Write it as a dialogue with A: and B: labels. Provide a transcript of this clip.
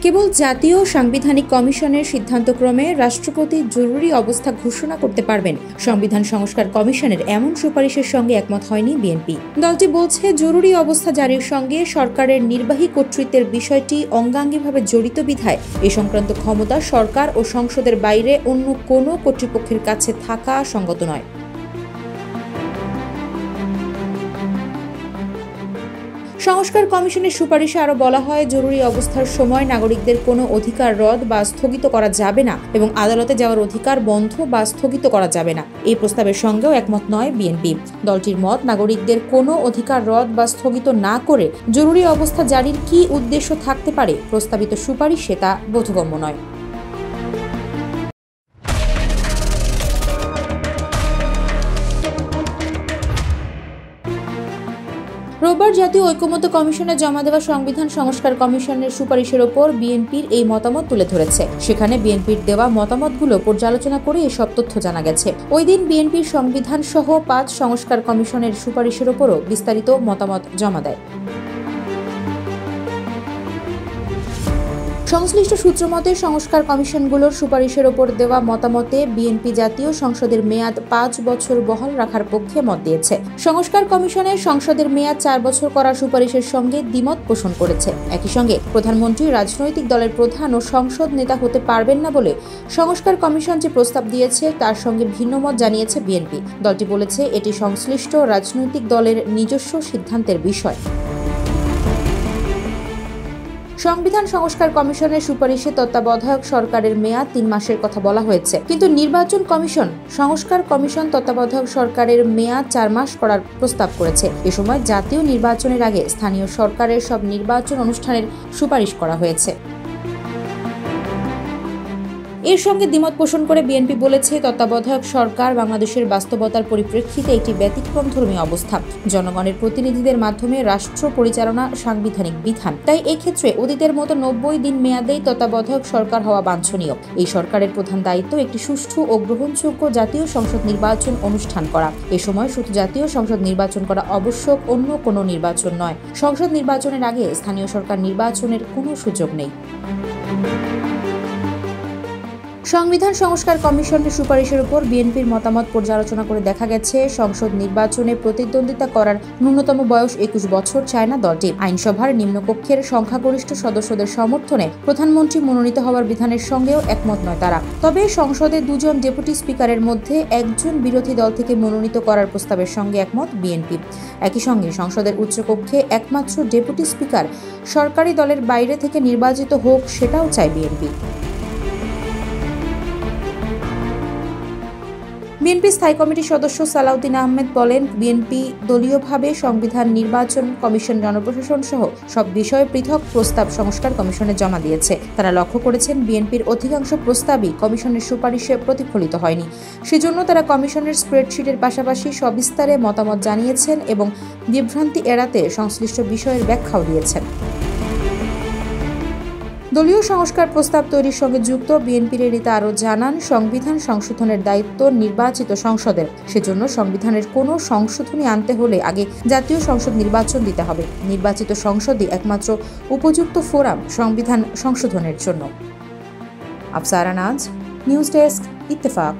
A: কেবল জাতীয় সাংবিধানিক কমিশনের সিদ্ধান্তক্রমে রাষ্ট্রপতি জরুরি অবস্থা ঘোষণা করতে পারবেন সংবিধান সংস্কার কমিশনের এমন সুপারিশের সঙ্গে একমত হয়নি বিএনপি। দলটি বলছে, জরুরি অবস্থা জারির সঙ্গে সরকারের নির্বাহী কর্তৃত্বের বিষয়টি অঙ্গাঙ্গিভাবে জড়িত বিধায় এ সংক্রান্ত ক্ষমতা সরকার ও সংসদের বাইরে অন্য কোনো কর্তৃপক্ষের কাছে থাকা সঙ্গত নয়। সংস্কার কমিশনের সুপারিশে আরও বলা হয়, জরুরি অবস্থার সময় নাগরিকদের কোনো অধিকার রদ বা স্থগিত করা যাবে না এবং আদালতে যাওয়ার অধিকার বন্ধ বা স্থগিত করা যাবে না। এই প্রস্তাবের সঙ্গেও একমত নয় বিএনপি। দলটির মত, নাগরিকদের কোনো অধিকার রদ বা স্থগিত না করে জরুরি অবস্থা জারির কী উদ্দেশ্য থাকতে পারে প্রস্তাবিত সুপারিশে তা বোধগম্য নয়। রোববার জাতীয় ঐকমত্য কমিশনে জমা দেওয়া সংবিধান সংস্কার কমিশনের সুপারিশের ওপর বিএনপির এই মতামত তুলে ধরেছে। সেখানে বিএনপির দেওয়া মতামতগুলো পর্যালোচনা করে এসব তথ্য জানা গেছে। ওই দিন বিএনপির সংবিধান সহ ৫ সংস্কার কমিশনের সুপারিশের ওপরও বিস্তারিত মতামত জমা দেয়। সংশ্লিষ্ট সূত্রমতে সংস্কার কমিশনগুলোর সুপারিশের ওপর দেওয়া মতামতে বিএনপি জাতীয় সংসদের মেয়াদ ৫ বছর বহাল রাখার পক্ষে মত দিয়েছে। সংস্কার কমিশনে সংসদের মেয়াদ ৪ বছর করার সুপারিশের সঙ্গে দ্বিমত পোষণ করেছে। একই সঙ্গে প্রধানমন্ত্রী রাজনৈতিক দলের প্রধান ও সংসদ নেতা হতে পারবেন না বলে সংস্কার কমিশন যে প্রস্তাব দিয়েছে তার সঙ্গে ভিন্নমত জানিয়েছে বিএনপি। দলটি বলেছে, এটি সংশ্লিষ্ট রাজনৈতিক দলের নিজস্ব সিদ্ধান্তের বিষয়। সংবিধান সংস্কার কমিশনের সুপারিশে তত্ত্বাবধায়ক সরকারের মেয়াদ ৩ মাসের কথা বলা হয়েছে, কিন্তু নির্বাচন কমিশন সংস্কার কমিশন তত্ত্বাবধায়ক সরকারের মেয়াদ ৪ মাস করার প্রস্তাব করেছে। এ সময় জাতীয় নির্বাচনের আগে স্থানীয় সরকারের সব নির্বাচন অনুষ্ঠানের সুপারিশ করা হয়েছে। এর সঙ্গে দ্বিমত পোষণ করে বিএনপি বলেছে, তত্ত্বাবধায়ক সরকার বাংলাদেশের বাস্তবতার পরিপ্রেক্ষিতে একটি ব্যতিক্রমধর্মী অবস্থা। জনগণের প্রতিনিধিদের মাধ্যমে রাষ্ট্র পরিচালনা সাংবিধানিক বিধান। তাই এক্ষেত্রে অতীতের মতো ৯০ দিন মেয়াদেই তত্ত্বাবধায়ক সরকার হওয়া বাঞ্ছনীয়। এই সরকারের প্রধান দায়িত্ব একটি সুষ্ঠু ও গ্রহণযোগ্য জাতীয় সংসদ নির্বাচন অনুষ্ঠান করা। এ সময় শুধু জাতীয় সংসদ নির্বাচন করা আবশ্যক, অন্য কোনো নির্বাচন নয়। সংসদ নির্বাচনের আগে স্থানীয় সরকার নির্বাচনের কোনো সুযোগ নেই। সংবিধান সংস্কার কমিশনের সুপারিশের উপর বিএনপির মতামত পর্যালোচনা করে দেখা গেছে, সংসদ নির্বাচনে প্রতিদ্বন্দ্বিতা করার ন্যূনতম বয়স ২১ বছর চায় না দলটি। আইনসভার নিম্নকক্ষের সংখ্যাগরিষ্ঠ সদস্যদের সমর্থনে প্রধানমন্ত্রী মনোনীত হওয়ার বিধানের সঙ্গেও একমত নয় তারা। তবে সংসদে ২ জন ডেপুটি স্পিকারের মধ্যে একজন বিরোধী দল থেকে মনোনীত করার প্রস্তাবের সঙ্গে একমত বিএনপি। একই সঙ্গে সংসদের উচ্চকক্ষে একমাত্র ডেপুটি স্পিকার সরকারি দলের বাইরে থেকে নির্বাচিত হোক, সেটাও চায় বিএনপি। বিএনপি স্থায়ী কমিটির সদস্য সালাউদ্দিন আহমেদ বলেন, বিএনপি দলীয়ভাবে সংবিধান, নির্বাচন কমিশন, জনপ্রশাসন সহ সব বিষয়ে পৃথক প্রস্তাব সংস্কার কমিশনে জমা দিয়েছে। তারা লক্ষ্য করেছেন, বিএনপির অধিকাংশ প্রস্তাবই কমিশনের সুপারিশে প্রতিফলিত হয়নি। সেজন্য তারা কমিশনের স্প্রেডশিটের পাশাপাশি সবিস্তারে মতামত জানিয়েছেন এবং বিভ্রান্তি এড়াতে সংশ্লিষ্ট বিষয়ের ব্যাখ্যাও দিয়েছেন। দলীয় সংস্কার প্রস্তাব তৈরির সঙ্গে যুক্ত বিএনপির নেতা আরও জানান, সংবিধান সংশোধনের দায়িত্ব নির্বাচিত সংসদের। সেজন্য সংবিধানের কোনো সংশোধনী আনতে হলে আগে জাতীয় সংসদ নির্বাচন দিতে হবে। নির্বাচিত সংসদই একমাত্র উপযুক্ত ফোরাম সংবিধান সংশোধনের জন্য। আফসারা নাজ, নিউজ ডেস্ক, ইত্তেফাক।